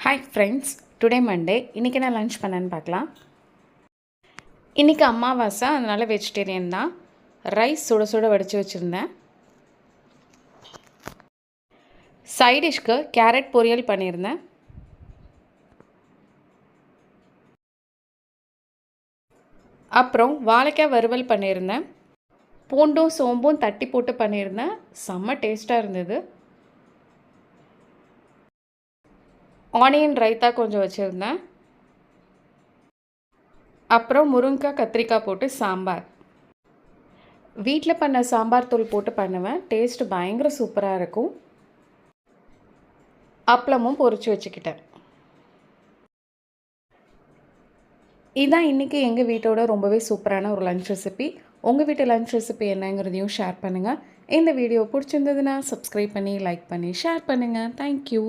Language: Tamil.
Hi friends, today Monday. இன்றைக்கி நான் லன்ச் பண்ணேன்னு பார்க்கலாம். இன்றைக்கி அமாவாசை, அதனால் வெஜிடேரியன் தான். ரைஸ் சுட சுட வடித்து வச்சுருந்தேன். சைடிஷ்க்கு கேரட் பொரியல் பண்ணியிருந்தேன். அப்புறம் வாழைக்காய் வறுவல் பண்ணியிருந்தேன். பூண்டும் சோம்பும் தட்டி போட்டு பண்ணியிருந்தேன். செம்ம டேஸ்ட்டாக இருந்தது. ஆனியன் ரைத்தா கொஞ்சம் வச்சுருந்தேன். அப்புறம் முருங்கைக்காய் கத்திரிக்காய் போட்டு சாம்பார். வீட்டில் பண்ண சாம்பார் தூள் போட்டு பண்ணுவேன். டேஸ்ட்டு பயங்கர சூப்பராக இருக்கும். அப்பளமும் பொரிச்சு வச்சுக்கிட்டேன். இதுதான் இன்றைக்கி எங்கள் வீட்டோட ரொம்பவே சூப்பரான ஒரு லன்ச் ரெசிபி. உங்கள் வீட்டு லன்ச் ரெசிபி என்னங்கிறதையும் ஷேர் பண்ணுங்கள். இந்த வீடியோ பிடிச்சிருந்ததுன்னா சப்ஸ்கிரைப் பண்ணி, லைக் பண்ணி, ஷேர் பண்ணுங்கள். தேங்க்யூ.